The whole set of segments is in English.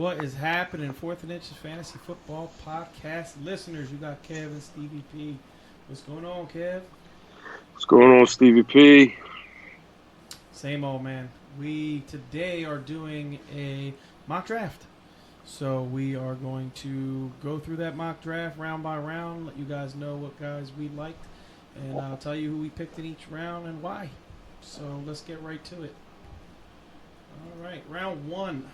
What is happening? Fourth and Inches Fantasy Football Podcast listeners. You got Kev and Stevie P. What's going on, Kev? What's going on, Stevie P? Same old, man. We today are doing a mock draft. So we are going to go through that mock draft round by round, let you guys know what guys we liked, and I'll tell you who we picked in each round and why. So let's get right to it. All right, round one.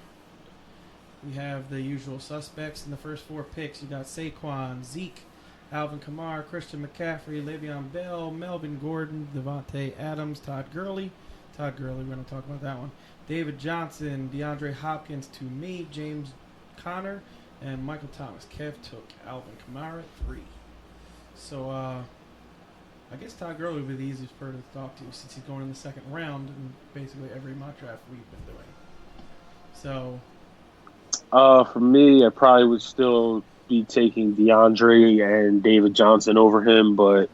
We have the usual suspects in the first four picks. You got Saquon, Zeke, Alvin Kamara, Christian McCaffrey, Le'Veon Bell, Melvin Gordon, Devontae Adams, Todd Gurley. We're going to talk about that one. David Johnson, DeAndre Hopkins to me, James Conner, and Michael Thomas. Kev took Alvin Kamara at 3. So, I guess Todd Gurley would be the easiest person to talk to since he's going in the second round in basically every mock draft we've been doing. So, for me, I probably would still be taking DeAndre and David Johnson over him, but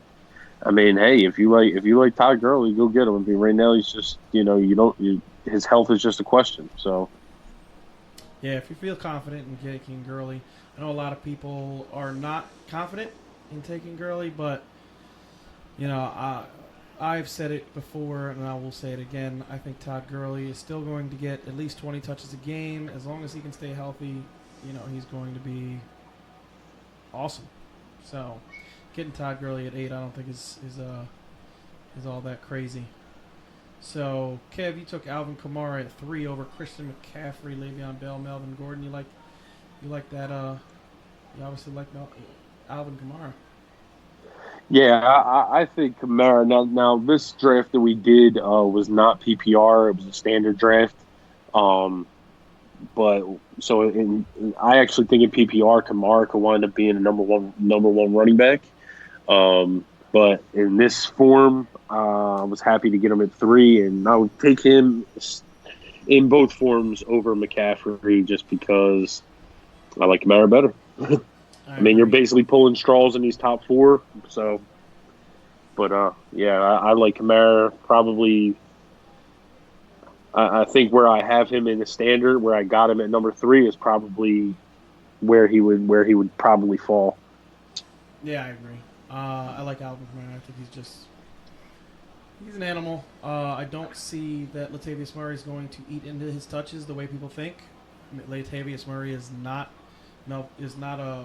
I mean, hey, if you like Todd Gurley, go get him. I mean, right now he's just his health is just a question. So yeah, if you feel confident in taking Gurley, I know a lot of people are not confident in taking Gurley, but I've said it before and I will say it again. I think Todd Gurley is still going to get at least 20 touches a game as long as he can stay healthy. He's going to be awesome. So getting Todd Gurley at 8, I don't think is all that crazy. So Kev, you took Alvin Kamara at 3 over Christian McCaffrey, Le'Veon Bell, Melvin Gordon. You like that? You obviously like Alvin Kamara. yeah, I think Kamara. Now this draft that we did was not PPR; it was a standard draft. But I actually think in PPR, Kamara could wind up being a number one running back. But in this form, I was happy to get him at 3, and I would take him in both forms over McCaffrey just because I like Kamara better. I mean, you're basically pulling straws in these top 4. So, but I like Kamara probably. I think where I have him in the standard, where I got him at number 3, is probably where he would probably fall. Yeah, I agree. I like Alvin Kamara. I think he's an animal. I don't see that Latavius Murray is going to eat into his touches the way people think. Latavius Murray is not a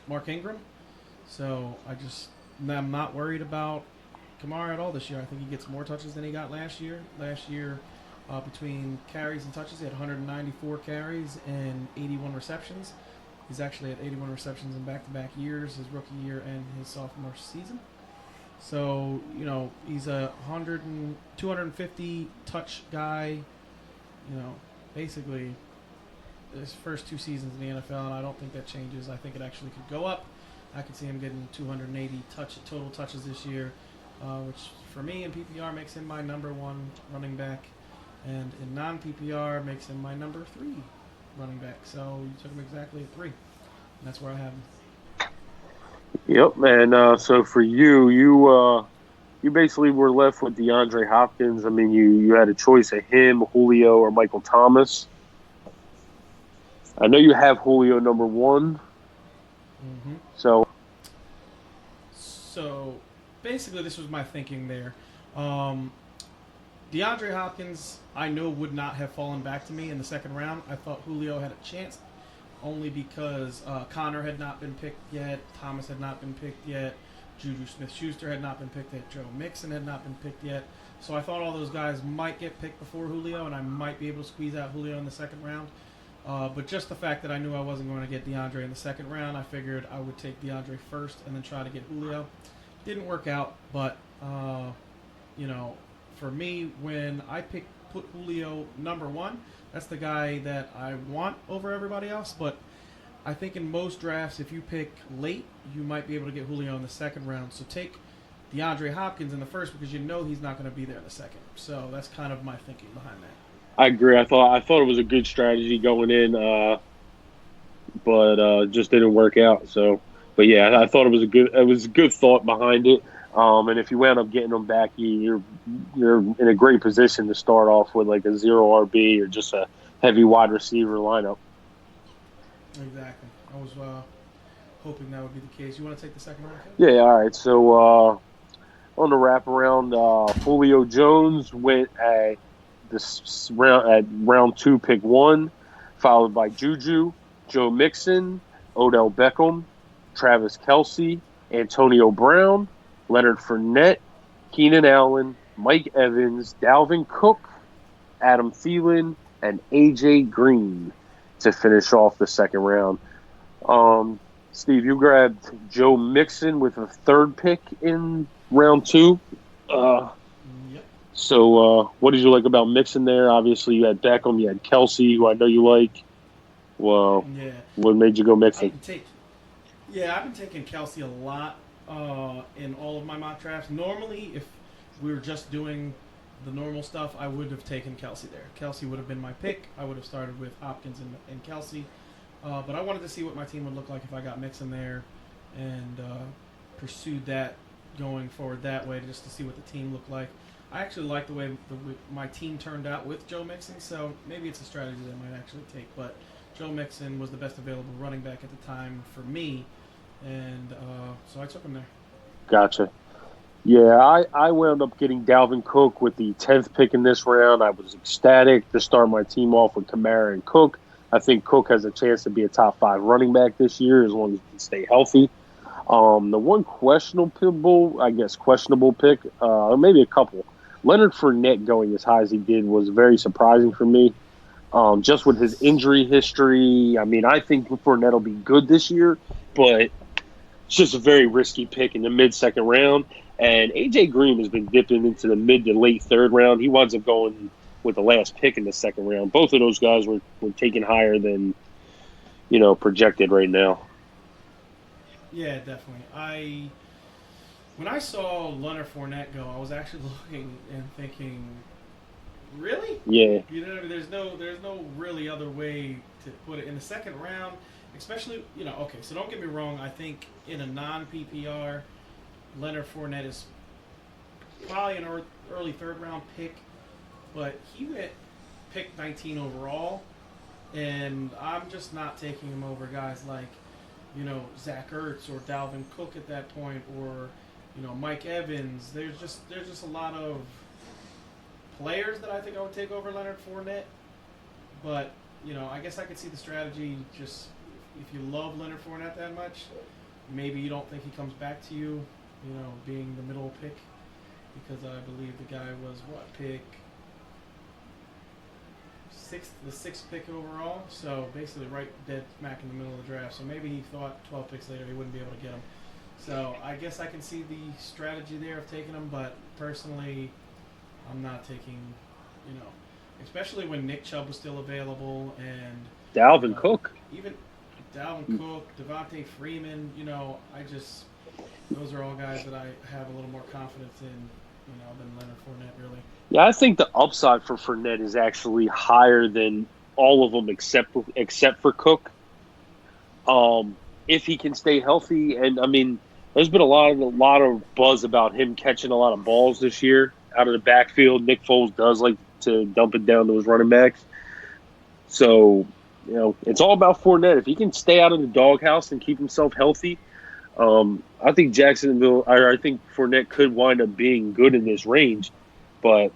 Mark Ingram, so I'm not worried about Kamara at all this year. I think he gets more touches than he got last year. Between carries and touches, he had 194 carries and 81 receptions. He's actually at 81 receptions in back-to-back years, his rookie year and his sophomore season. So, he's a 250 touch guy, basically his first 2 seasons in the NFL, and I don't think that changes. I think it actually could go up. I could see him getting 280 total touches this year, which for me in PPR makes him my number 1 running back. And in non-PPR makes him my number 3 running back. So you took him exactly at 3. And that's where I have him. Yep, and so for you basically were left with DeAndre Hopkins. I mean, you had a choice of him, Julio, or Michael Thomas. I know you have Julio number 1. Mm-hmm. So basically this was my thinking there. DeAndre Hopkins, I know, would not have fallen back to me in the second round. I thought Julio had a chance only because Connor had not been picked yet, Thomas had not been picked yet, Juju Smith-Schuster had not been picked yet, Joe Mixon had not been picked yet. So I thought all those guys might get picked before Julio, and I might be able to squeeze out Julio in the second round. But just the fact that I knew I wasn't going to get DeAndre in the second round, I figured I would take DeAndre first and then try to get Julio. Didn't work out, but, for me, when I put Julio number 1, that's the guy that I want over everybody else. But I think in most drafts, if you pick late, you might be able to get Julio in the second round. So take DeAndre Hopkins in the first because he's not going to be there in the second. So that's kind of my thinking behind that. I agree. I thought it was a good strategy going in, but just didn't work out. So, but yeah, I thought it was a good thought behind it. And if you wound up getting them back, you're in a great position to start off with like a 0 RB or just a heavy wide receiver lineup. Exactly. I was hoping that would be the case. You want to take the second round? Yeah, all right. So on the wraparound, Julio Jones went at this round at round 2, pick 1, followed by Juju, Joe Mixon, Odell Beckham, Travis Kelsey, Antonio Brown, Leonard Fournette, Keenan Allen, Mike Evans, Dalvin Cook, Adam Thielen, and AJ Green to finish off the second round. Um, Steve, you grabbed Joe Mixon with a third pick in round 2. Uh, Yep. so, what did you like about Mixon there? Obviously, you had Beckham, you had Kelsey, who I know you like. Well, Yeah. what made you go Mixon? I've been taking Kelsey a lot in all of my mock drafts. Normally, if we were just doing the normal stuff, I would have taken Kelsey there. Kelsey would have been my pick. I would have started with Hopkins and Kelsey. But I wanted to see what my team would look like if I got Mixon there and pursued that going forward that way just to see what the team looked like. I actually like the way my team turned out with Joe Mixon, so maybe it's a strategy that I might actually take. But Joe Mixon was the best available running back at the time for me, and so I took him there. Gotcha. Yeah, I wound up getting Dalvin Cook with the 10th pick in this round. I was ecstatic to start my team off with Kamara and Cook. I think Cook has a chance to be a top 5 running back this year as long as he can stay healthy. The one questionable pick, or maybe a couple, Leonard Fournette going as high as he did was very surprising for me. Just with his injury history, I mean, I think Fournette will be good this year, but it's just a very risky pick in the mid-second round. And A.J. Green has been dipping into the mid to late third round. He winds up going with the last pick in the second round. Both of those guys were taken higher than, projected right now. Yeah, definitely. When I saw Leonard Fournette go, I was actually looking and thinking, really? Yeah. There's no really other way to put it in the second round, especially okay. So don't get me wrong. I think in a non-PPR, Leonard Fournette is probably an early third round pick, but he went pick 19 overall, and I'm just not taking him over guys like Zach Ertz or Dalvin Cook at that point, or Mike Evans. There's just a lot of players that I think I would take over Leonard Fournette, but I guess I could see the strategy. Just if you love Leonard Fournette that much, maybe you don't think he comes back to you. Being the middle pick, because I believe the guy was pick the sixth pick overall. So basically, right dead smack in the middle of the draft. So maybe he thought 12 picks later he wouldn't be able to get him. So I guess I can see the strategy there of taking him, but personally, I'm not taking. Especially when Nick Chubb was still available and Dalvin Cook, even Dalvin Cook, Devontae Freeman. Those are all guys that I have a little more confidence in, than Leonard Fournette, really. Yeah, I think the upside for Fournette is actually higher than all of them except for Cook. If he can stay healthy, and I mean, there's been a lot of buzz about him catching a lot of balls this year out of the backfield. Nick Foles does like to dump it down to his running backs. So, it's all about Fournette. If he can stay out of the doghouse and keep himself healthy, I think I think Fournette could wind up being good in this range, but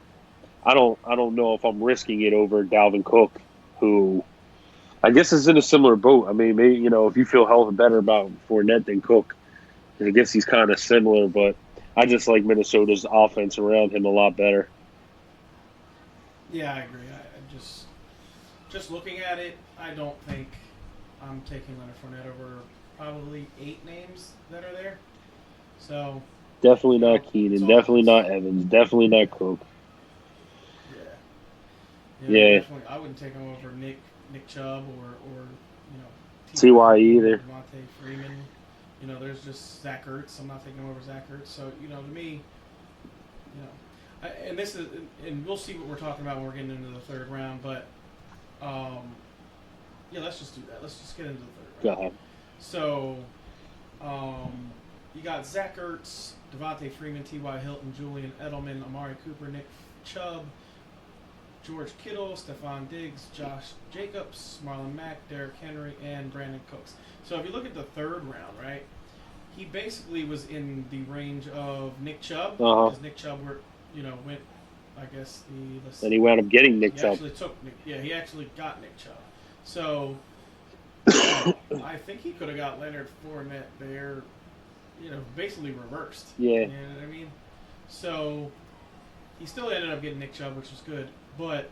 I don't know if I'm risking it over Dalvin Cook, who I guess is in a similar boat. I mean, maybe if you feel hell better about Fournette than Cook, I guess he's kind of similar, but I just like Minnesota's offense around him a lot better. Yeah, I agree. I just looking at it, I don't think I'm taking Leonard Fournette over probably 8 names that are there. So definitely not Keenan, definitely not Evans, definitely not Cook. Yeah. Definitely. I wouldn't take him over Nick Chubb or T.Y. either. Devontae Freeman. There's just Zach Ertz. I'm not taking him over Zach Ertz. So to me, and this is, and we'll see what we're talking about when we're getting into the third round. But let's just do that. Let's just get into the third round. Go ahead. So, you got Zach Ertz, Devontae Freeman, T.Y. Hilton, Julian Edelman, Amari Cooper, Nick Chubb, George Kittle, Stephon Diggs, Josh Jacobs, Marlon Mack, Derrick Henry, and Brandon Cooks. So if you look at the third round, right, he basically was in the range of Nick Chubb, because Nick Chubb went, I guess Then he wound up getting Nick Chubb. He actually got Nick Chubb. So I think he could have got Leonard Fournette there, basically reversed. Yeah. You know what I mean? So he still ended up getting Nick Chubb, which was good. But,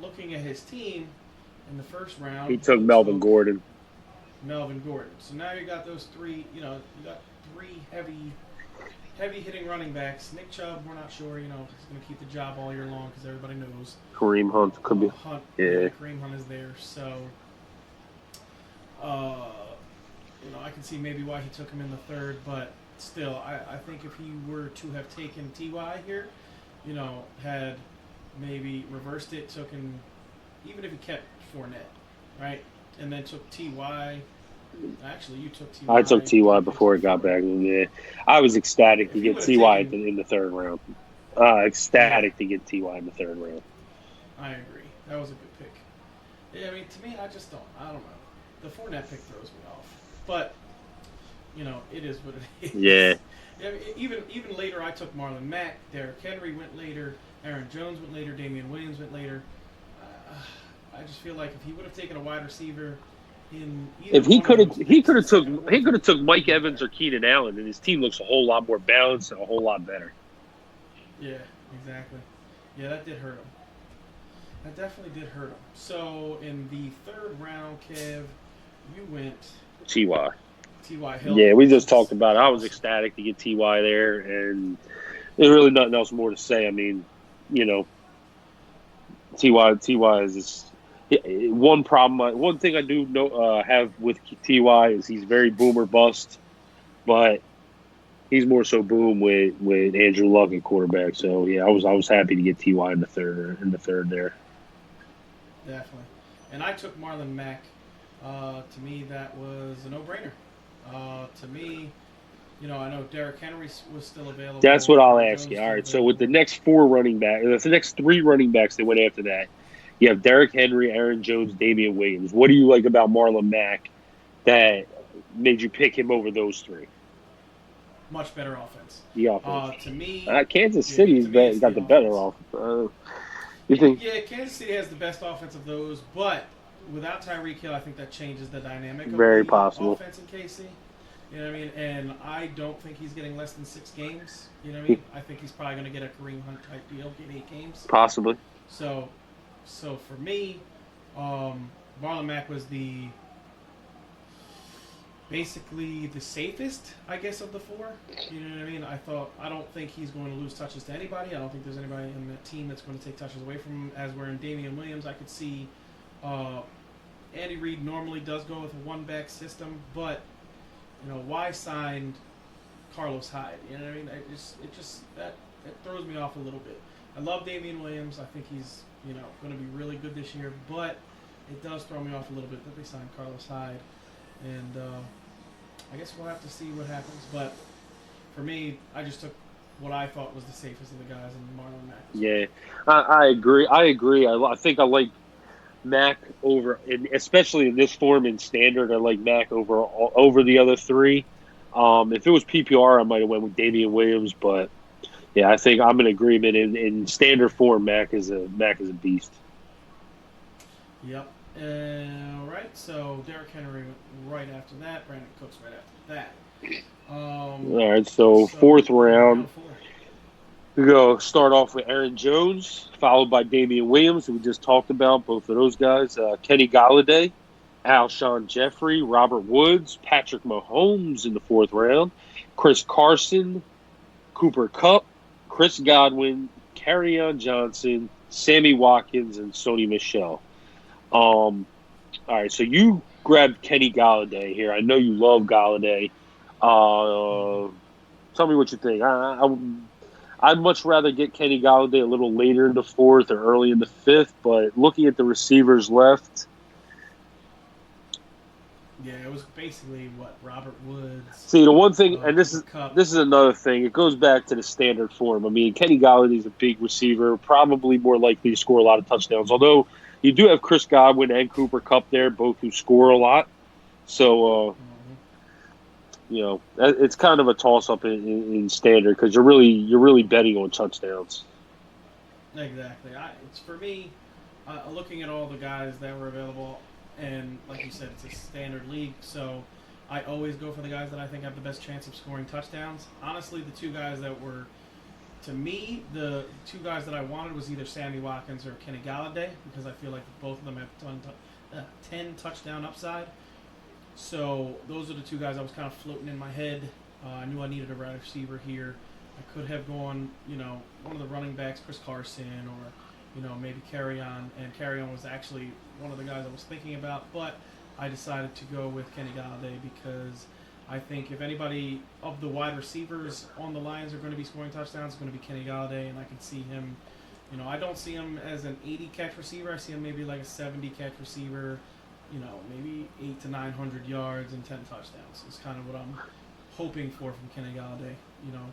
looking at his team in the first round, he took Melvin Gordon. So now you got those three, you got three heavy hitting running backs. Nick Chubb, we're not sure, he's going to keep the job all year long because everybody knows. Kareem Hunt could be. Kareem Hunt is there. So, I can see maybe why he took him in the third, but still, I think if he were to have taken T.Y. here, had maybe reversed it, took him, even if he kept Fournette, right, and then took T.Y. Actually, you took T.Y. I took T.Y. before it got back. Yeah, I was ecstatic to get T.Y. in the third round. To get T.Y. in the third round. I agree. That was a good pick. Yeah, I mean, to me, I don't know. The Fournette pick throws me off. But, it is what it is. Yeah. Even later, I took Marlon Mack. Derrick Henry went later. Aaron Jones went later. Damian Williams went later. I just feel like if he would have taken a wide receiver in either if he could have took Mike Evans or Keenan Allen, and his team looks a whole lot more balanced and a whole lot better. Yeah, exactly. Yeah, that did hurt him. That definitely did hurt him. So in the third round, Kev, you went T.Y. Hill. Yeah, we just talked about it. I was ecstatic to get T.Y. there, and there's really nothing else more to say. I mean, T.Y. is just one problem. One thing I do have with T.Y. is he's very boom or bust, but he's more so boom with Andrew Luck at quarterback. So yeah, I was happy to get T.Y. in the third there. Definitely, and I took Marlon Mack. To me, that was a no-brainer. To me, I know Derrick Henry was still available. That's what I'll ask you. All right, so with the next the next three running backs that went after that, you have Derrick Henry, Aaron Jones, Damian Williams. What do you like about Marlon Mack that made you pick him over those three? Much better offense. The offense. To me, Kansas City's got the better offense. You think? Yeah, Kansas City has the best offense of those, but without Tyreek Hill, I think that changes the dynamic of Very the possible. offense in KC. You know what I mean? And I don't think he's getting less than 6 games. You know what I mean? I think he's probably going to get a Kareem Hunt type deal, get 8 games. Possibly. So for me, Marlon Mack was basically the safest, I guess, of the 4. You know what I mean? I don't think he's going to lose touches to anybody. I don't think there's anybody in that team that's going to take touches away from him. As we're in Damian Williams, I could see Andy Reid normally does go with a one-back system, but why signed Carlos Hyde? You know what I mean? It just that throws me off a little bit. I love Damian Williams. I think he's going to be really good this year, but it does throw me off a little bit that they signed Carlos Hyde, and I guess we'll have to see what happens. But for me, I just took what I thought was the safest of the guys in Marlon Mack. Yeah, I agree. I think I like Mack over, and especially in this form in standard, I like Mack over the other 3. If it was PPR, I might have went with Damian Williams, but yeah, I think I'm in agreement. In standard form, Mack is a beast. Yep. All right. So Derrick Henry right after that. Brandon Cooks right after that. All right. So fourth round. We go start off with Aaron Jones, followed by Damian Williams, who we just talked about, both of those guys. Kenny Galladay, Alshon Jeffrey, Robert Woods, Patrick Mahomes in the 4th round, Chris Carson, Cooper Kupp, Chris Godwin, Kerryon Johnson, Sammy Watkins, and Sony Michel. All right, so you grabbed Kenny Galladay here. I know you love Galladay. Tell me what you think. I'd much rather get Kenny Galladay a little later in the 4th or early in the 5th, but looking at the receivers left, Yeah, it was basically what Robert Woods. See, the one thing, and Cooper Kupp. this is another thing. It goes back to the standard form. I mean, Kenny Galladay's a big receiver, probably more likely to score a lot of touchdowns. Although you do have Chris Godwin and Cooper Kupp there, both who score a lot. So, it's kind of a toss-up in standard because you're really betting on touchdowns. Exactly. It's for me, looking at all the guys that were available, and like you said, it's a standard league, so I always go for the guys that I think have the best chance of scoring touchdowns. Honestly, the two guys that were, to me, the two guys that I wanted was either Sammy Watkins or Kenny Galladay, because I feel like both of them have 10 touchdown upside. So those are the two guys I was kind of floating in my head. I knew I needed a wide receiver here. I could have gone, one of the running backs, Chris Carson, or, maybe Carry-On. And Carry-On was actually one of the guys I was thinking about. But I decided to go with Kenny Galladay because I think if anybody of the wide receivers on the Lions are going to be scoring touchdowns, it's going to be Kenny Galladay. And I can see him, I don't see him as an 80-catch receiver. I see him maybe like a 70-catch receiver, maybe 800 to 900 yards and 10 touchdowns. It's kind of what I'm hoping for from Kenny Galladay.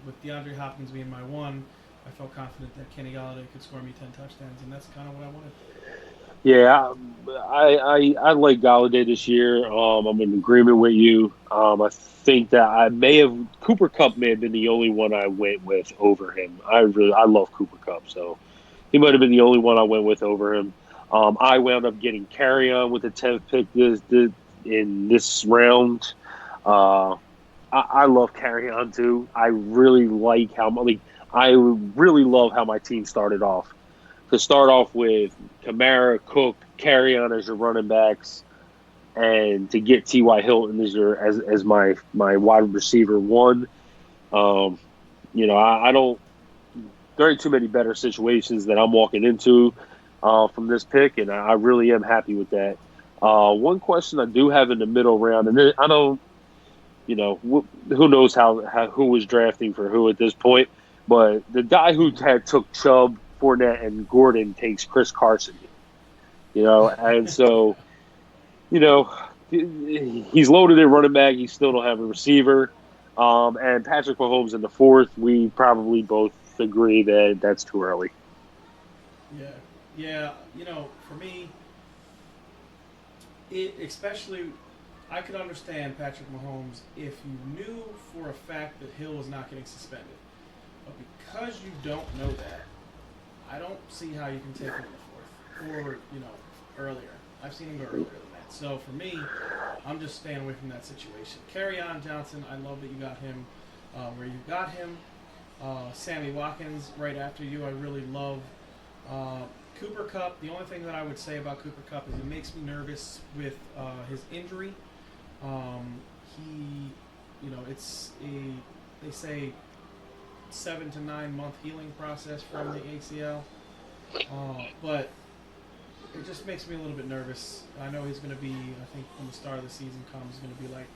With DeAndre Hopkins being my one, I felt confident that Kenny Galladay could score me 10 touchdowns, and that's kind of what I wanted. Yeah, I like Galladay this year. I'm in agreement with you. I think that Cooper Kupp may have been the only one I went with over him. I love Cooper Kupp, so he might have been the only one I went with over him. I wound up getting Carry-On with the 10th pick in this round. I love Carry-On too. I really love how my team started off. To start off with Kamara, Cook, Carry-On as your running backs, and to get T.Y. Hilton as my wide receiver one. I don't. There aren't too many better situations that I'm walking into from this pick, and I really am happy with that. One question I do have in the middle round, and I don't. Who knows who was drafting for who at this point, but the guy who took Chubb, Fournette, and Gordon takes Chris Carson. And so, he's loaded at running back. He still don't have a receiver. And Patrick Mahomes in the fourth, we probably both agree that that's too early. Yeah. For me, especially, I could understand Patrick Mahomes if you knew for a fact that Hill was not getting suspended. But because you don't know that, I don't see how you can take him in the fourth or, earlier. I've seen him go earlier than that. So for me, I'm just staying away from that situation. Carry-On Johnson, I love that you got him where you got him. Sammy Watkins right after you, I really love. Cooper Kupp, the only thing that I would say about Cooper Kupp is it makes me nervous with his injury. They say 7 to 9 month healing process from the ACL. But it just makes me a little bit nervous. I know he's going to be, I think when the start of the season comes, he's going to be like,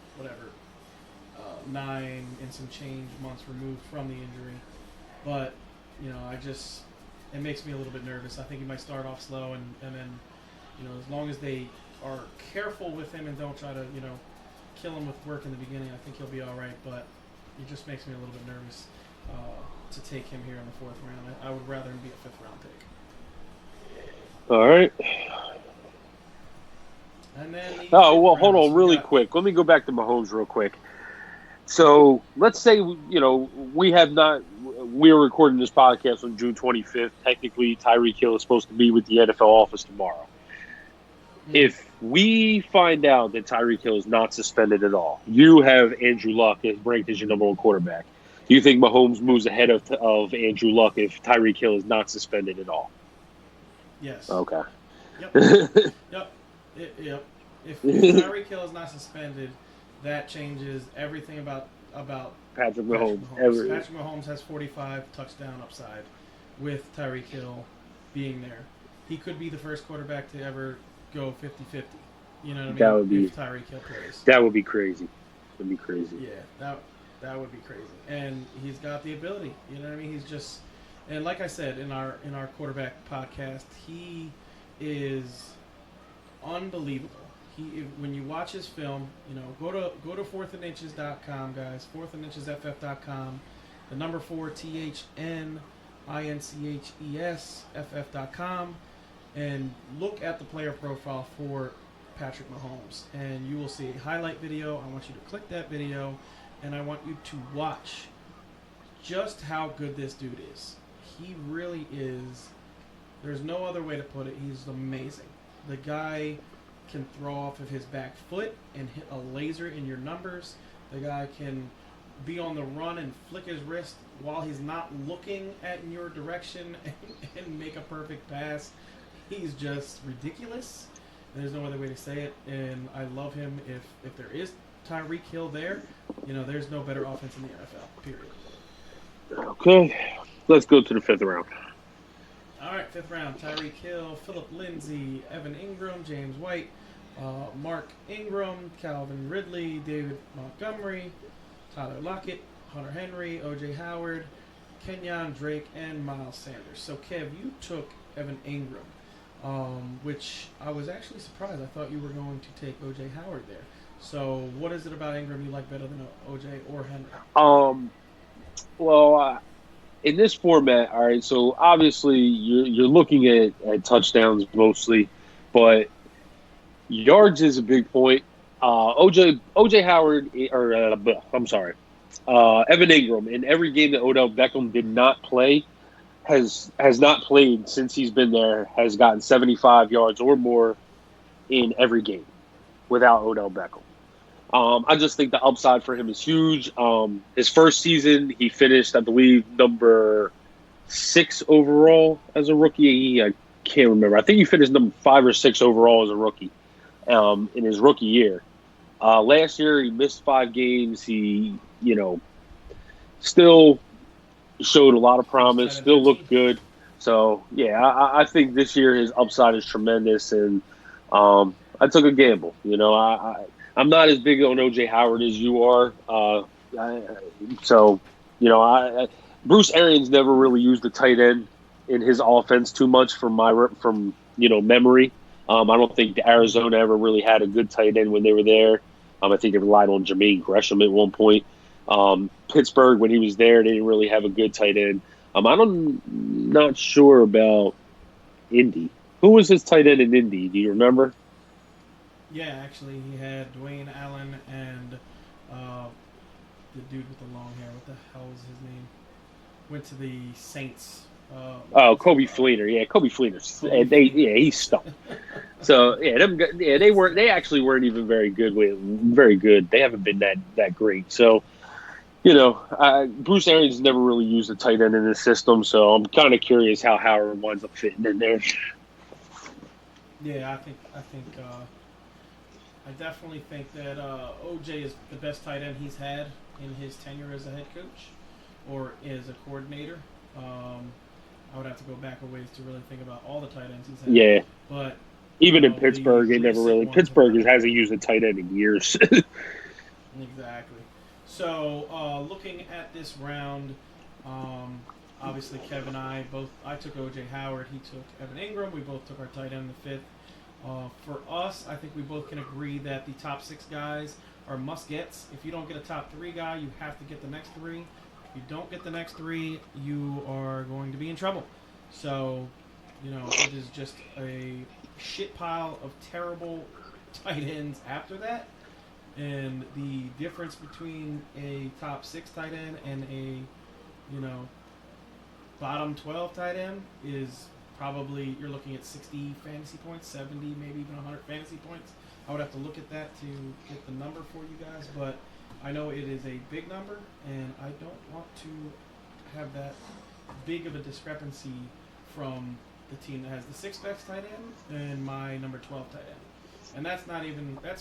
9 and some change months removed from the injury. But, it makes me a little bit nervous. I think he might start off slow and then, as long as they are careful with him and don't try to, kill him with work in the beginning, I think he'll be all right. But it just makes me a little bit nervous to take him here in the fourth round. I would rather him be a fifth round pick. All right. And then hold on really quick. Let me go back to Mahomes real quick. So let's say, we're recording this podcast on June 25th. Technically, Tyreek Hill is supposed to be with the NFL office tomorrow. Mm-hmm. If we find out that Tyreek Hill is not suspended at all, you have Andrew Luck ranked as your number one quarterback. Do you think Mahomes moves ahead of Andrew Luck if Tyreek Hill is not suspended at all? Yes. Okay. Yep. Yep. If Tyreek Hill is not suspended, that changes everything about Patrick Mahomes. Patrick Mahomes has 45 touchdown upside with Tyreek Hill being there. He could be the first quarterback to ever go 50-50. You know what I mean? If Tyreek Hill plays. That would be crazy. That'd be crazy. Yeah, that would be crazy. And he's got the ability. You know what I mean? He's just, and like I said in our quarterback podcast, he is unbelievable. when you watch his film, go to fourthandinches.com, guys. Fourthandinchesff.com. The number 4 THNINCHESFF.com, and look at the player profile for Patrick Mahomes, and you will see a highlight video. I want you to click that video, and I want you to watch just how good this dude is. He really is. There's no other way to put it. He's amazing. The guy can throw off of his back foot and hit a laser in your numbers. The guy can be on the run and flick his wrist while he's not looking at your direction and make a perfect pass. He's just ridiculous. There's no other way to say it, and I love him. If there is Tyreek Hill there, there's no better offense in the NFL, period. Okay, let's go to the 5th round. All right, 5th round. Tyreek Hill, Phillip Lindsay, Evan Ingram, James White, Mark Ingram, Calvin Ridley, David Montgomery, Tyler Lockett, Hunter Henry, O.J. Howard, Kenyon Drake, and Miles Sanders. So, Kev, you took Evan Ingram, which I was actually surprised. I thought you were going to take O.J. Howard there. So, what is it about Ingram you like better than O.J. or Henry? Well, in this format, all right, so obviously you're looking at touchdowns mostly, but yards is a big point. O.J. Howard, Evan Ingram, in every game that Odell Beckham did not play, has not played since he's been there, has gotten 75 yards or more in every game without Odell Beckham. I just think the upside for him is huge. His first season, he finished, I believe, number 6 overall as a rookie. I can't remember. I think he finished number 5 or 6 overall as a rookie in his rookie year. Last year, he missed 5 games. He, still showed a lot of promise, still looked good. So, yeah, I think this year his upside is tremendous, and I took a gamble. I'm not as big on O.J. Howard as you are. Bruce Arians never really used the tight end in his offense too much from memory. I don't think Arizona ever really had a good tight end when they were there. I think they relied on Jermaine Gresham at one point. Pittsburgh, when he was there, they didn't really have a good tight end. I'm not sure about Indy. Who was his tight end in Indy? Do you remember? Yeah, actually, he had Dwayne Allen and the dude with the long hair. What the hell was his name? Went to the Saints. Kobe Fleener. Yeah, Kobe Fleener. He stunk. So they actually weren't even very good. Very good. They haven't been that great. So, Bruce Arians never really used a tight end in his system. So I'm kind of curious how Howard winds up fitting in there. Yeah, I definitely think that OJ is the best tight end he's had in his tenure as a head coach or as a coordinator. I would have to go back a ways to really think about all the tight ends he's had. Yeah, but even in Pittsburgh, they never really. Pittsburgh hasn't used a tight end in years. Exactly. So, looking at this round, obviously Kev and I took O.J. Howard, he took Evan Ingram, we both took our tight end in the 5th. For us, I think we both can agree that the top 6 guys are must-gets. If you don't get a top 3 guy, you have to get the next 3. If you don't get the next 3, you are going to be in trouble. So, it is just a shit pile of terrible tight ends after that. And the difference between a top 6 tight end and a, bottom 12 tight end is probably, you're looking at 60 fantasy points, 70, maybe even 100 fantasy points. I would have to look at that to get the number for you guys, but I know it is a big number, and I don't want to have that big of a discrepancy from the team that has the 6th best tight end and my number 12 tight end. And that's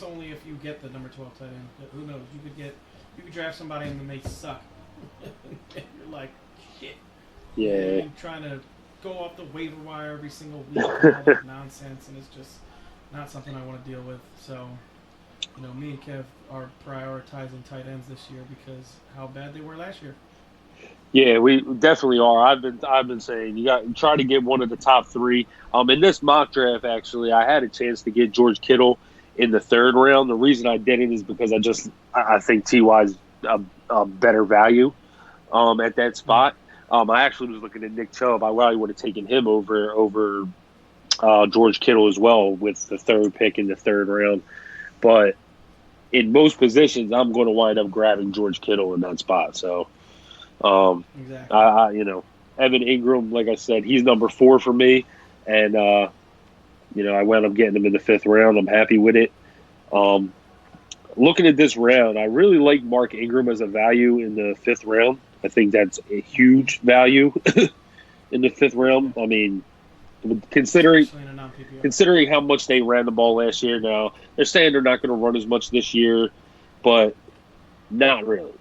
only if you get the number 12 tight end. Who knows? You could draft somebody and then they suck. And you're like, shit. Yeah. You're trying to go off the waiver wire every single week and all that nonsense, and it's just not something I want to deal with. So, me and Kev are prioritizing tight ends this year because how bad they were last year. Yeah, we definitely are. I've been saying you got try to get one of the top 3. In this mock draft, actually, I had a chance to get George Kittle in the third round. The reason I didn't is because I think T.Y.'s a better value at that spot. I actually was looking at Nick Chubb. I really would have taken him over George Kittle as well with the third pick in the third round. But in most positions, I'm going to wind up grabbing George Kittle in that spot. So, Exactly. Evan Ingram, like I said, he's number 4 for me. And, I wound up getting him in the 5th round. I'm happy with it. Looking at this round, I really like Mark Ingram as a value in the 5th round. I think that's a huge value in the 5th round. I mean, considering Especially in a non-PPR. considering how much they ran the ball last year, now they're saying they're not going to run as much this year, but not really.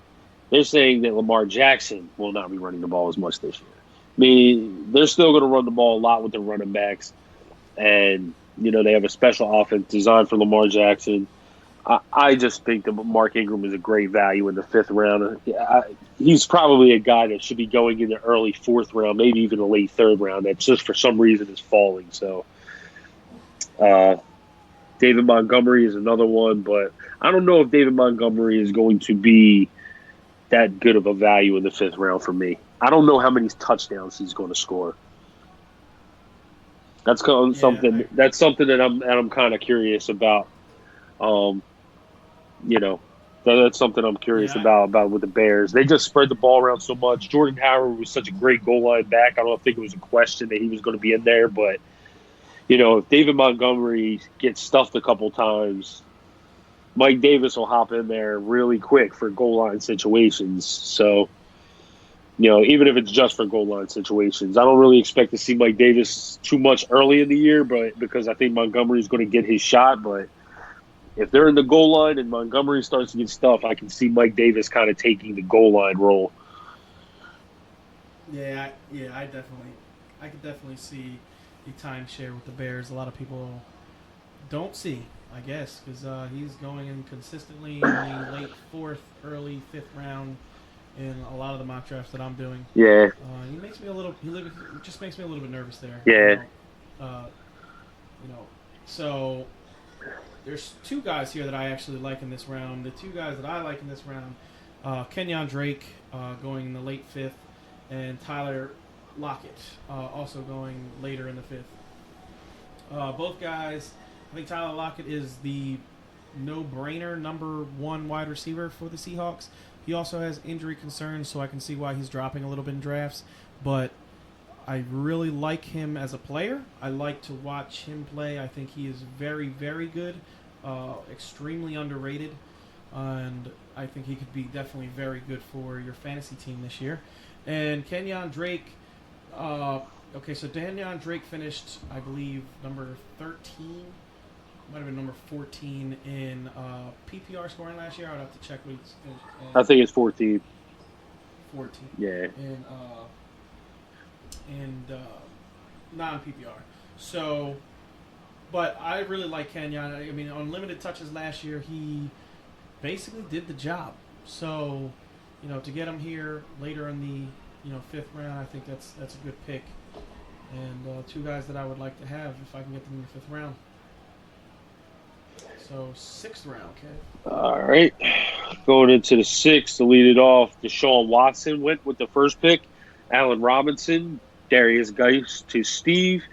They're saying that Lamar Jackson will not be running the ball as much this year. I mean, they're still going to run the ball a lot with their running backs, and they have a special offense designed for Lamar Jackson. I just think that Mark Ingram is a great value in the 5th round. He's probably a guy that should be going in the early 4th round, maybe even the late 3rd round. That just for some reason is falling. So, David Montgomery is another one, but I don't know if David Montgomery is going to be that good of a value in the 5th round for me. I don't know how many touchdowns he's going to score. That's something. That's something that I'm kind of curious about. That's something I'm curious about with the Bears. They just spread the ball around so much. Jordan Howard was such a great goal line back. I don't think it was a question that he was going to be in there, but if David Montgomery gets stuffed a couple times, Mike Davis will hop in there really quick for goal line situations. So, even if it's just for goal line situations, I don't really expect to see Mike Davis too much early in the year, but because I think Montgomery is going to get his shot, but if they're in the goal line and Montgomery starts to get stuff, I can see Mike Davis kind of taking the goal line role. I could definitely see the timeshare with the Bears. A lot of people don't see, I guess, because he's going in consistently in the late 4th, early 5th round in a lot of the mock drafts that I'm doing. Yeah. He makes me a little. He just makes me a little bit nervous there. Yeah. So. There's 2 guys here that I actually like in this round. The 2 guys that I like in this round, Kenyon Drake going in the late 5th, and Tyler Lockett also going later in the 5th. Both guys, I think Tyler Lockett is the no-brainer number 1 wide receiver for the Seahawks. He also has injury concerns, so I can see why he's dropping a little bit in drafts, but I really like him as a player. I like to watch him play. I think he is very, very good, extremely underrated, and I think he could be definitely very good for your fantasy team this year. And Kenyon Drake, so Kenyon Drake finished, I believe, number 13, might have been number 14 in PPR scoring last year. I would have to check what he's finished. I think it's 14. 14. Yeah. And non-PPR. So, but I really like Kenyon. I mean, on limited touches last year, he basically did the job. So, to get him here later in the 5th round, I think that's a good pick. And 2 guys that I would like to have if I can get them in the 5th round. So 6th round, okay. All right, going into the 6th to lead it off, Deshaun Watson went with the first pick. Allen Robinson, Darius Geis to Steve,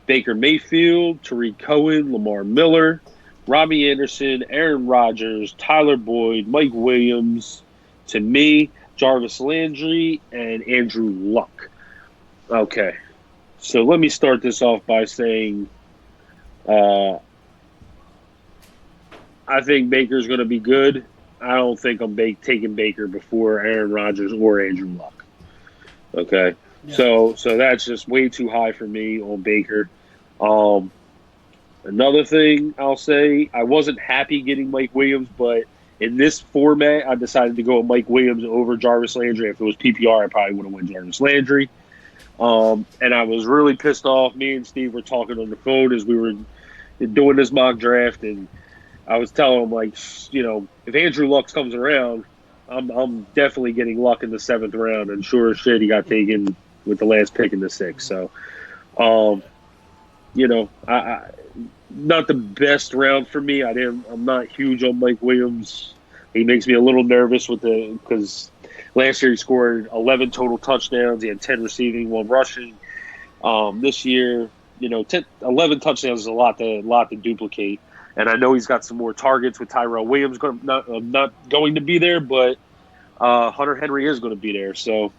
Baker Mayfield, Tariq Cohen, Lamar Miller, Robbie Anderson, Aaron Rodgers, Tyler Boyd, Mike Williams to me, Jarvis Landry, and Andrew Luck. Okay, so let me start this off by saying I think Baker's going to be good. I don't think I'm taking Baker before Aaron Rodgers or Andrew Luck. Okay. Yeah. So that's just way too high for me on Baker. Another thing I'll say, I wasn't happy getting Mike Williams, but in this format, I decided to go with Mike Williams over Jarvis Landry. If it was PPR, I probably would have went Jarvis Landry. And I was really pissed off. Me and Steve were talking on the phone as we were doing this mock draft, and I was telling him, like, if Andrew Luck comes around, I'm definitely getting Luck in the 7th round, and sure as shit, he got taken with the last pick in the 6th. So, not the best round for me. I'm not huge on Mike Williams. He makes me a little nervous because last year he scored 11 total touchdowns. He had 10 receiving, 1 rushing. This year, 11 touchdowns is a lot to duplicate. And I know he's got some more targets with Tyrell Williams not going to be there, but Hunter Henry is going to be there. So,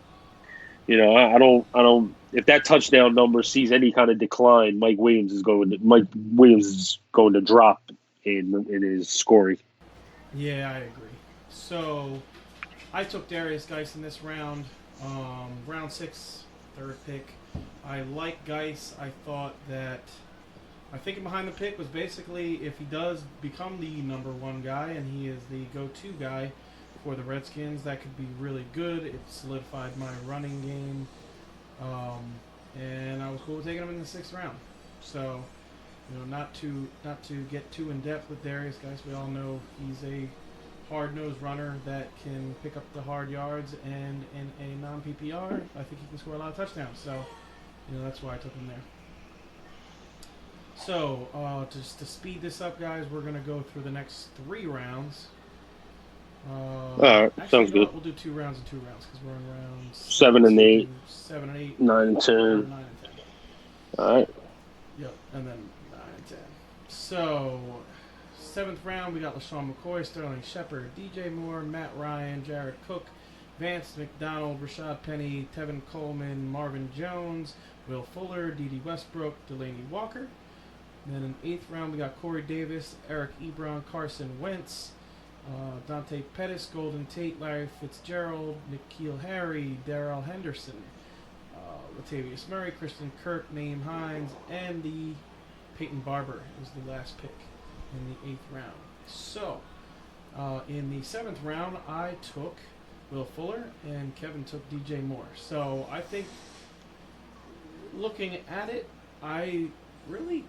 I don't. If that touchdown number sees any kind of decline, Mike Williams is going to drop in his scoring. Yeah, I agree. So I took Darius Geis in this round, round 6, third pick. I like Geis. I thought that my thinking behind the pick was basically if he does become the number 1 guy and he is the go-to guy for the Redskins, that could be really good. It solidified my running game. And I was cool with taking him in the 6th round. So, not to get too in depth with Darius, guys. We all know he's a hard-nosed runner that can pick up the hard yards, and in a non-PPR, I think he can score a lot of touchdowns. So, that's why I took him there. So, just to speed this up, guys, we're going to go through the next 3 rounds. All right, sounds good. We'll do 2 rounds and 2 rounds because we're on rounds 7 and 8, 7 and 8, 9 and 10. 9 and 10. All right. Yep, and then 9 and 10. So, 7th round, we got LaShawn McCoy, Sterling Shepard, DJ Moore, Matt Ryan, Jared Cook, Vance McDonald, Rashad Penny, Tevin Coleman, Marvin Jones, Will Fuller, Dede Westbrook, Delaney Walker. And then in 8th round, we got Corey Davis, Eric Ebron, Carson Wentz, Dante Pettis, Golden Tate, Larry Fitzgerald, N'Keal Harry, Darrell Henderson, Latavius Murray, Christian Kirk, Naeem Hines, and the Peyton Barber was the last pick in the 8th round. So, in the 7th round, I took Will Fuller, and Kevin took DJ Moore. So, I think, looking at it, I really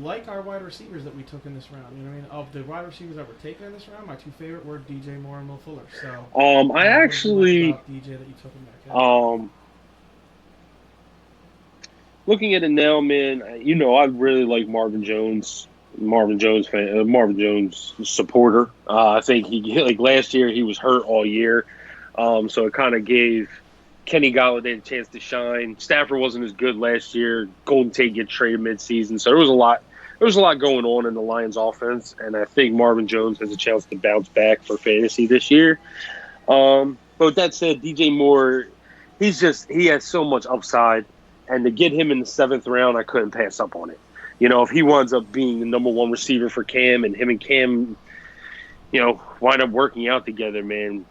like our wide receivers that we took in this round. You know what I mean? Of the wide receivers that were taken in this round, my 2 favorite were DJ Moore and Will Fuller. So, I actually DJ that you took in there, Kevin? Looking at it now, man, I really like Marvin Jones. Marvin Jones supporter. I think he last year he was hurt all year, so it kind of gave Kenny Golladay a chance to shine. Stafford wasn't as good last year. Golden Tate get traded midseason, so there was a lot going on in the Lions offense, and I think Marvin Jones has a chance to bounce back for fantasy this year. But with that said, DJ Moore, he has so much upside, and to get him in the 7th round, I couldn't pass up on it. If he winds up being the number 1 receiver for Cam, and him and Cam, wind up working out together, man,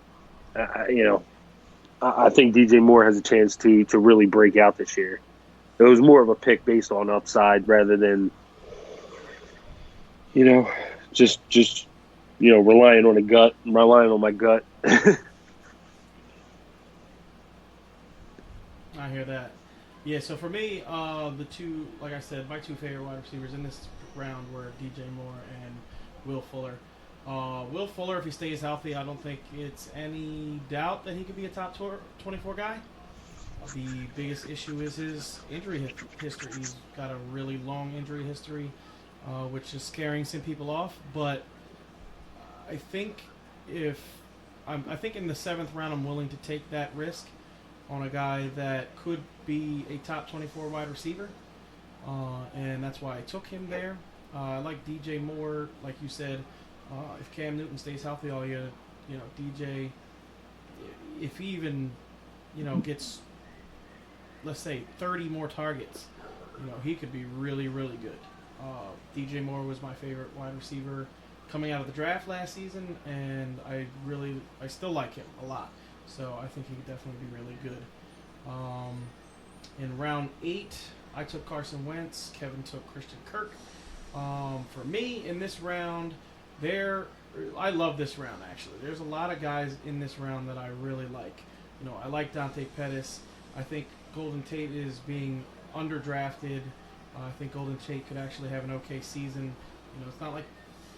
I think DJ Moore has a chance to really break out this year. It was more of a pick based on upside rather than, just relying on my gut. I hear that. Yeah, so for me, the 2, like I said, my 2 favorite wide receivers in this round were DJ Moore and Will Fuller. Will Fuller, if he stays healthy, I don't think it's any doubt that he could be a top 24 guy. The biggest issue is his injury history. He's got a really long injury history, which is scaring some people off. But I think in the 7th round, I'm willing to take that risk on a guy that could be a top 24 wide receiver, and that's why I took him there. I like DJ Moore, like you said. If Cam Newton stays healthy all year, DJ, if he even, gets, let's say, 30 more targets, he could be really, really good. DJ Moore was my favorite wide receiver coming out of the draft last season, and I still like him a lot. So I think he could definitely be really good. In round 8, I took Carson Wentz. Kevin took Christian Kirk. For me, in this round, I love this round, actually. There's a lot of guys in this round that I really like. I like Dante Pettis. I think Golden Tate is being underdrafted. I think Golden Tate could actually have an okay season.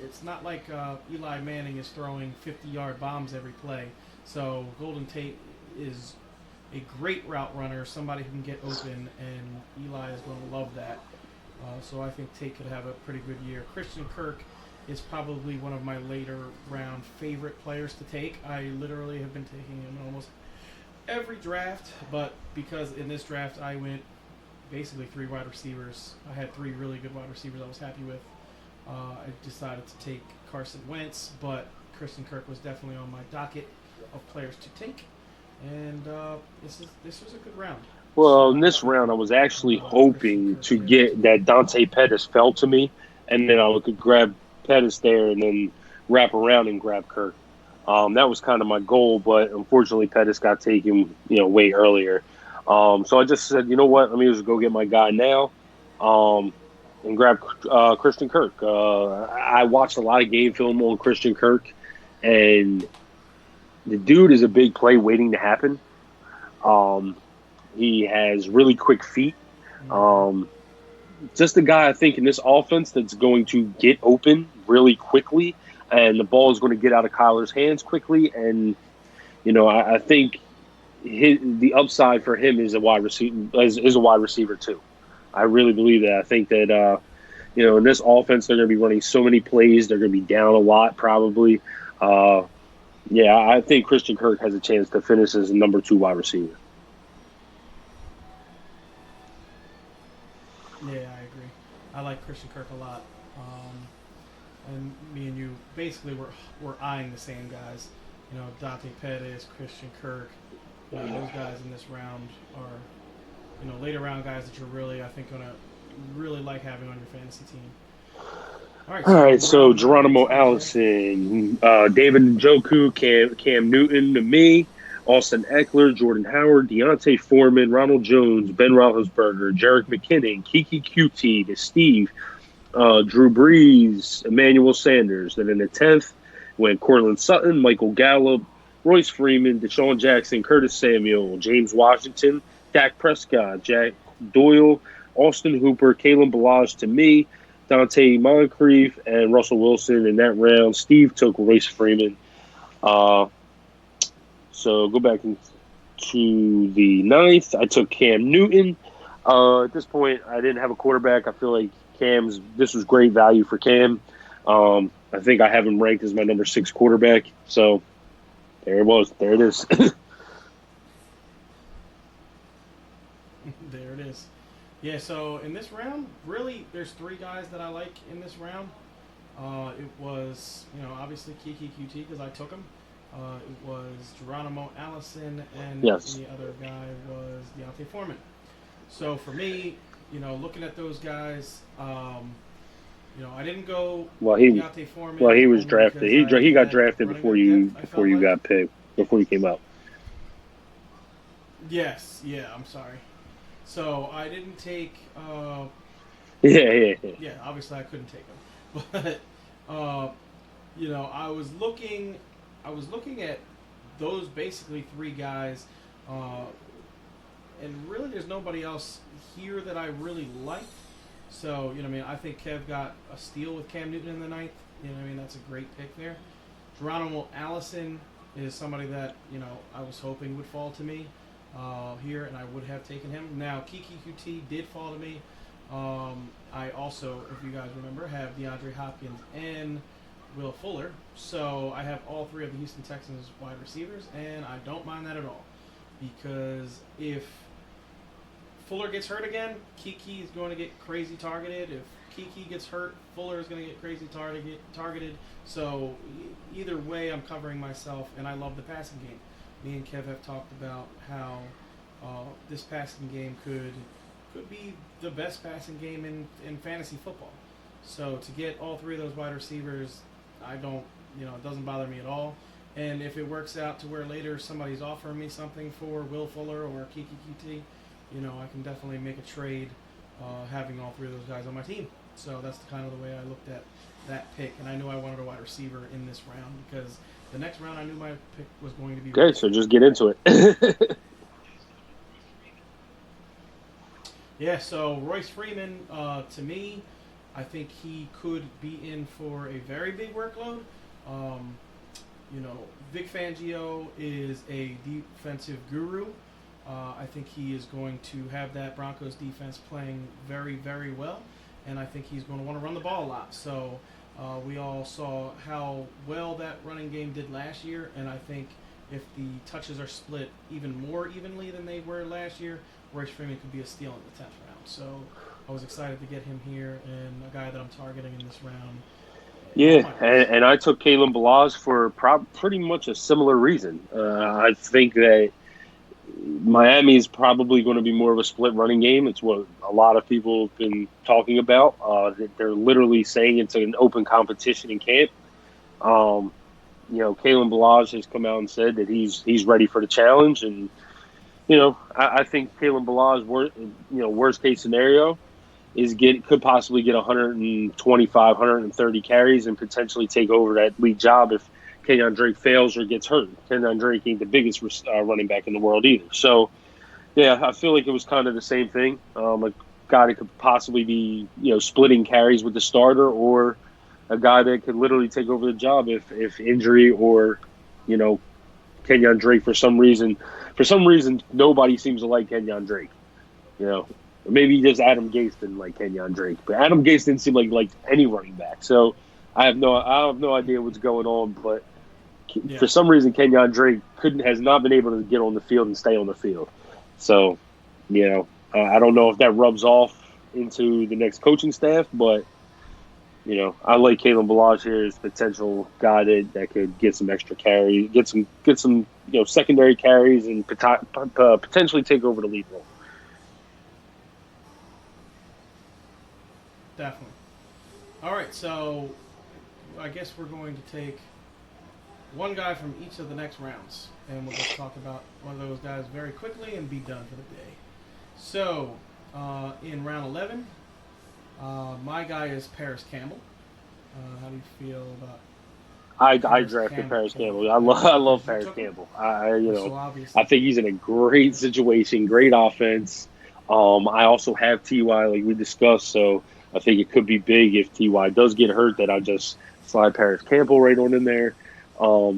It's not like Eli Manning is throwing 50-yard bombs every play. So Golden Tate is a great route runner, somebody who can get open, and Eli is going to love that. So I think Tate could have a pretty good year. Christian Kirk is probably one of my later round favorite players to take. I literally have been taking him in almost every draft, but because in this draft I went basically 3 wide receivers. I had 3 really good wide receivers I was happy with. I decided to take Carson Wentz, but Christian Kirk was definitely on my docket of players to take. And this was a good round. Well, in this round, I was actually hoping to get that Dante Pettis fell to me, and then I could grab Pettis there and then wrap around and grab Kirk. That was kind of my goal, but unfortunately, Pettis got taken, way earlier. So I just said, you know what? Let me just go get my guy now, and grab Christian Kirk. I watched a lot of game film on Christian Kirk, and the dude is a big play waiting to happen. He has really quick feet. Just a guy, I think, in this offense that's going to get open really quickly, and the ball is going to get out of Kyler's hands quickly. And I think the upside for him is a wide receiver. Is a wide receiver too. I really believe that. I think that in this offense they're going to be running so many plays. They're going to be down a lot probably. I think Christian Kirk has a chance to finish as a number 2 wide receiver. Yeah, I agree. I like Christian Kirk a lot. And me and you basically we're eyeing the same guys. Dante Pettis, Christian Kirk. Those guys in this round are, later round guys that you're really, I think, going to really like having on your fantasy team. All right, so Geronimo Allison, David Njoku, Cam Newton to me, Austin Eckler, Jordan Howard, Deontay Foreman, Ronald Jones, Ben Roethlisberger, Jerick McKinnon, Kiki QT to Steve, Drew Brees, Emmanuel Sanders. Then in the 10th went Cortland Sutton, Michael Gallup, Royce Freeman, Deshaun Jackson, Curtis Samuel, James Washington, Dak Prescott, Jack Doyle, Austin Hooper, Kalen Ballage to me, Dante Moncrief, and Russell Wilson in that round. Steve took Royce Freeman. So go back to the 9th. I took Cam Newton. At this point, I didn't have a quarterback. I feel like this was great value for Cam. I think I have him ranked as my number 6 quarterback. So there it was. There it is. There it is. Yeah, so in this round, really, there's 3 guys that I like in this round. It was, obviously Kiki QT because I took him. It was Geronimo Allison, and the other guy was Deontay Foreman. So for me, looking at those guys, I didn't go Deontay Foreman. Well, he was drafted. He got drafted before you got picked, before you came out. Yes, yeah, I'm sorry. So I didn't take. Yeah, obviously I couldn't take him, but I was looking at those basically 3 guys, and really there's nobody else here that I really liked. So I think Kev got a steal with Cam Newton in the 9th. That's a great pick there. Geronimo Allison is somebody that I was hoping would fall to me here, and I would have taken him. Now Kiki QT did fall to me. I also, if you guys remember, have DeAndre Hopkins and Will Fuller. So I have all 3 of the Houston Texans wide receivers, and I don't mind that at all. Because if Fuller gets hurt again, Kiki is going to get crazy targeted. If Kiki gets hurt, Fuller is going to get crazy targeted. So either way, I'm covering myself, and I love the passing game. Me and Kev have talked about how this passing game could be the best passing game in fantasy football. So to get all 3 of those wide receivers, I don't, it doesn't bother me at all. And if it works out to where later somebody's offering me something for Will Fuller or Kiki QT, I can definitely make a trade having all 3 of those guys on my team. So that's kind of the way I looked at that pick. And I knew I wanted a wide receiver in this round because the next round I knew my pick was going to be. Okay, so just get into it. Yeah, so Royce Freeman, to me, I think he could be in for a very big workload. Vic Fangio is a defensive guru. I think he is going to have that Broncos defense playing very, very well. and I think he's going to want to run the ball a lot. So we all saw how well that running game did last year, and I think if the touches are split even more evenly than they were last year, Royce Freeman could be a steal in the 10th round. So I was excited to get him here, and a guy that I'm targeting in this round. Yeah, and I took Kalen Balazs for pretty much a similar reason. I think that Miami is probably going to be more of a split running game. It's what a lot of people have been talking about. They're literally saying it's an open competition in camp. Kalen Balazs has come out and said that he's ready for the challenge, and I think Kalen Balazs, worst case scenario, could possibly get 125, 130 carries and potentially take over that lead job if Kenyon Drake fails or gets hurt. Kenyon Drake ain't the biggest running back in the world either. So, yeah, I feel like it was kind of the same thing. A guy that could possibly be, splitting carries with the starter, or a guy that could literally take over the job if injury or, Kenyon Drake for some reason nobody seems to like Kenyon Drake. Maybe just Adam Gase didn't like Kenyon Drake, but Adam Gase didn't seem like any running back. So I have no idea what's going on, but for some reason Kenyon Drake has not been able to get on the field and stay on the field. So, I don't know if that rubs off into the next coaching staff, but I like Kalen Balazs here as potential guy that could get some extra carries, get some secondary carries, and potentially take over the lead role. Definitely. All right, so I guess we're going to take one guy from each of the next rounds, and we'll just talk about one of those guys very quickly and be done for the day. So, in round 11, my guy is Paris Campbell. How do you feel about? I drafted Paris Campbell. I love Paris Campbell. I think he's in a great situation, great offense. I also have Ty, like we discussed, so I think it could be big if Ty does get hurt that I just slide Paris Campbell right on in there. I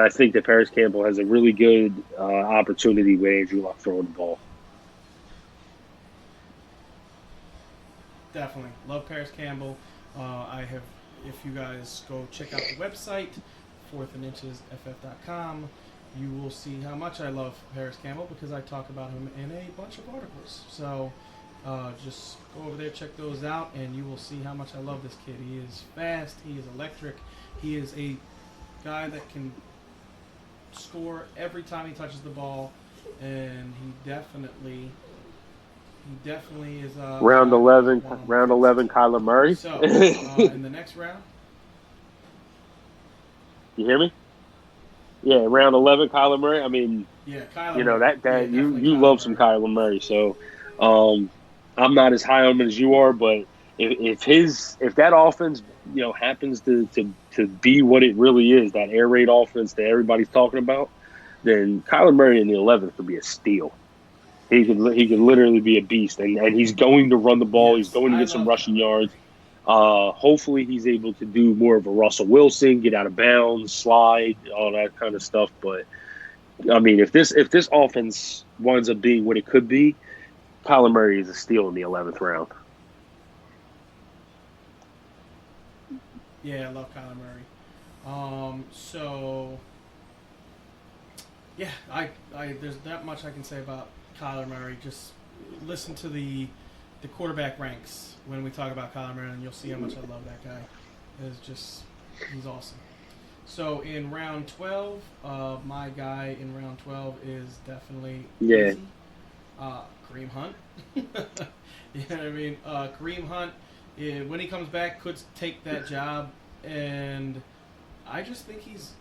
think that Paris Campbell has a really good opportunity with Andrew Luck throwing the ball. Definitely. Love Paris Campbell. If you guys go check out the website, fourthandinchesff.com, you will see how much I love Paris Campbell because I talk about him in a bunch of articles. So just go over there, check those out, and you will see how much I love this kid. He is fast. He is electric. He is a guy that can score every time he touches the ball, and he definitely is round 11 Kyler Murray. So in the next round, you hear me? Yeah, round 11 Kyler Murray. I mean, Kyler you love some Kyler Murray. So I'm not as high on him as you are, but if that offense happens to be what it really is, that air raid offense that everybody's talking about, then Kyler Murray in the 11th could be a steal. He could literally be a beast, and he's going to run the ball. Yes, he's going to get some rushing yards. Hopefully, he's able to do more of a Russell Wilson, get out of bounds, slide, all that kind of stuff. But I mean, if this offense winds up being what it could be, Kyler Murray is a steal in the 11th round. Yeah, I love Kyler Murray. There's not much I can say about Kyler Murray. Just listen to the quarterback ranks when we talk about Kyler Murray, and you'll see how much I love that guy. He's awesome. So in round 12, my guy in round 12 is definitely easy. Kareem Hunt. You know what I mean? Kareem Hunt, when he comes back, could take that job, and I just think he's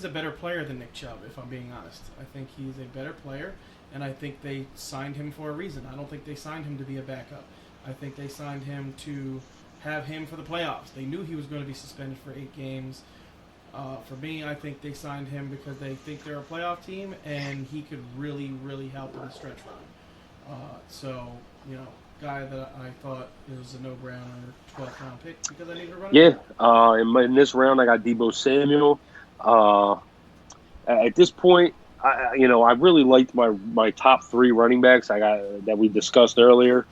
a better player than Nick Chubb, if I'm being honest. I think he's a better player, and I think they signed him for a reason. I don't think they signed him to be a backup. I think they signed him to have him for the playoffs. They knew he was going to be suspended for 8 games. For me, I think they signed him because they think they're a playoff team, and he could really, really help in the stretch run. Guy that I thought it was a no-brainer 12th round pick because I needed a running back. In this round, I got Deebo Samuel. At this point, I really liked my top 3 running backs that we discussed earlier.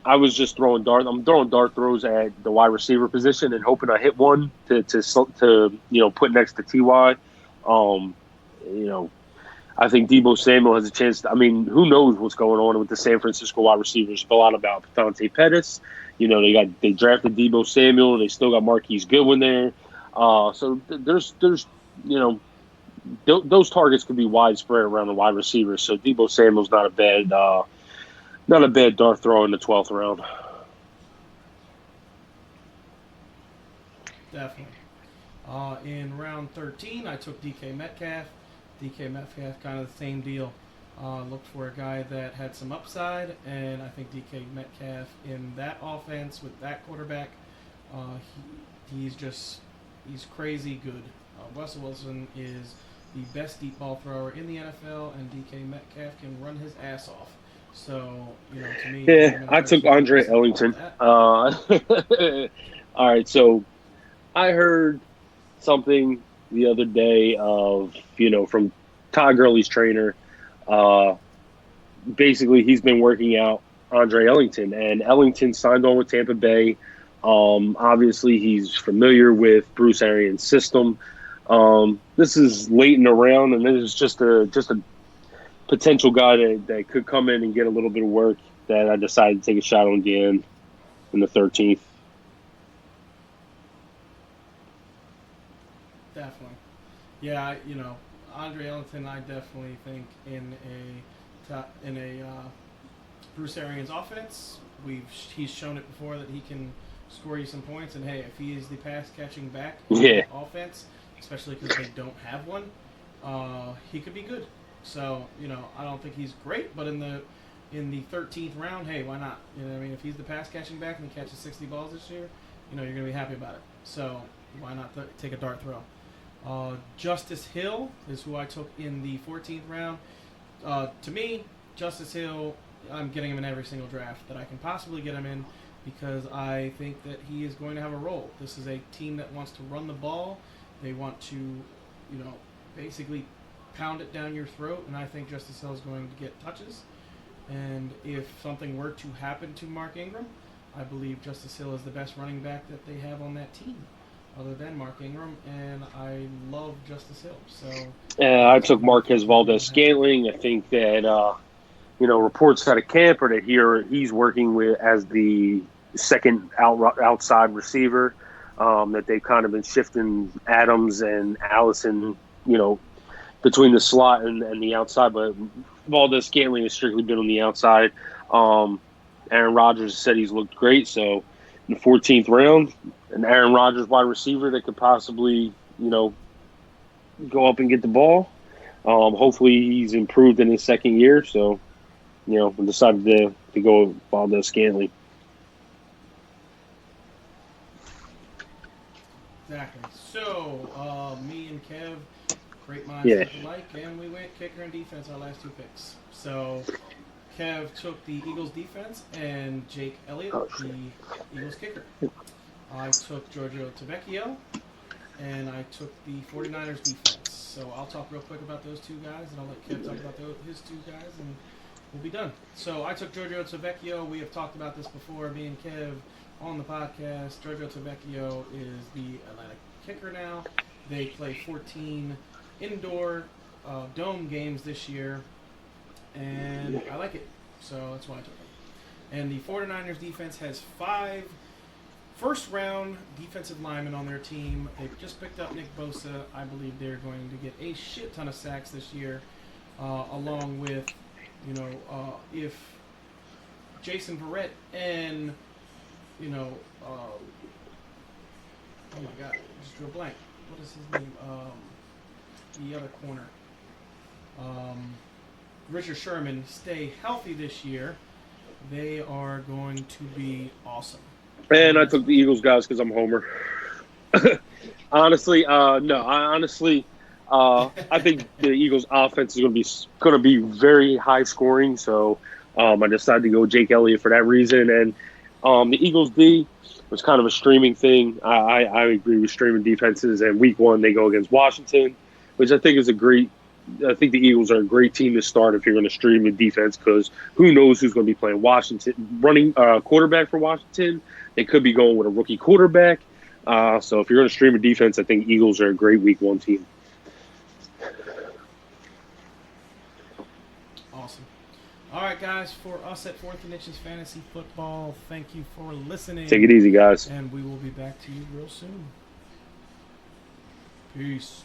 I was just throwing darts. I'm throwing dart throws at the wide receiver position and hoping I hit one to put next to Ty. Um, you know, I think Deebo Samuel has a chance. Who knows what's going on with the San Francisco wide receivers? A lot about Dante Pettis. They drafted Deebo Samuel. They still got Marquise Goodwin there. There's those targets could be widespread around the wide receivers. So Deebo Samuel's not a bad dart throw in the 12th round. Definitely. In round 13, I took DK Metcalf. DK Metcalf, kind of the same deal. Looked for a guy that had some upside, and I think DK Metcalf in that offense with that quarterback, he's crazy good. Russell Wilson is the best deep ball thrower in the NFL, and DK Metcalf can run his ass off. So, to me... Yeah, I took Andre Ellington. All right, so I heard something the other day from Todd Gurley's trainer. Basically, he's been working out Andre Ellington, and Ellington signed on with Tampa Bay. Obviously, he's familiar with Bruce Arians' system. This is late in the round, and this is just a potential guy that could come in and get a little bit of work that I decided to take a shot on again in the 13th. Definitely. Yeah, Andre Ellington, I definitely think in a Bruce Arians offense, he's shown it before that he can score you some points. And hey, if he is the pass catching back offense, especially because they don't have one, he could be good. So I don't think he's great, but in the 13th round, hey, why not? If he's the pass catching back and he catches 60 balls this year, you're gonna be happy about it. So why not take a dart throw? Justice Hill is who I took in the 14th round. To me, Justice Hill, I'm getting him in every single draft that I can possibly get him in because I think that he is going to have a role. This is a team that wants to run the ball. They want to, basically pound it down your throat, and I think Justice Hill is going to get touches. And if something were to happen to Mark Ingram, I believe Justice Hill is the best running back that they have on that team, other than Mark Ingram, and I love Justice Hill. So I took Marquez Valdez-Scantling. I think that reports out of camp are that he's working with as the second outside receiver. That they've kind of been shifting Adams and Allison, between the slot and the outside, but Valdez-Scantling has strictly been on the outside. Aaron Rodgers said he's looked great, so in the 14th round, an Aaron Rodgers wide receiver that could possibly, go up and get the ball. Hopefully he's improved in his second year, so, we decided to go with Valdez-Scantling. Exactly. So, me and Kev, great minds think alike, and we went kicker and defense our last two picks. So, Kev took the Eagles defense, and Jake Elliott, the Eagles kicker. I took Giorgio Tavecchio, and I took the 49ers defense. So, I'll talk real quick about those two guys, and I'll let Kev talk about his two guys, and we'll be done. So, I took Giorgio Tavecchio. We have talked about this before, me and Kev, on the podcast. Giorgio Tavecchio is the Atlanta kicker now. They play 14 indoor dome games this year, and I like it, so that's why I took it. And the 49ers defense has 5 first-round defensive linemen on their team. They've just picked up Nick Bosa. I believe they're going to get a shit ton of sacks this year, along with, if Jason Verrett and, oh my God, I just drew a blank. What is his name? The other corner. Richard Sherman stay healthy this year. They are going to be awesome. And I took the Eagles guys because I'm Homer. Honestly, no. I think the Eagles offense is going to be very high scoring. So I decided to go with Jake Elliott for that reason. And the Eagles D was kind of a streaming thing. I agree with streaming defenses. And week 1 they go against Washington, which I think is a great I think the Eagles are a great team to start if you're going to stream the defense, because who knows who's going to be playing Washington. Running quarterback for Washington, they could be going with a rookie quarterback. So if you're going to stream a defense, I think Eagles are a great Week 1 team. Awesome. All right, guys, for us at Fourth and Inches Fantasy Football, thank you for listening. Take it easy, guys. And we will be back to you real soon. Peace.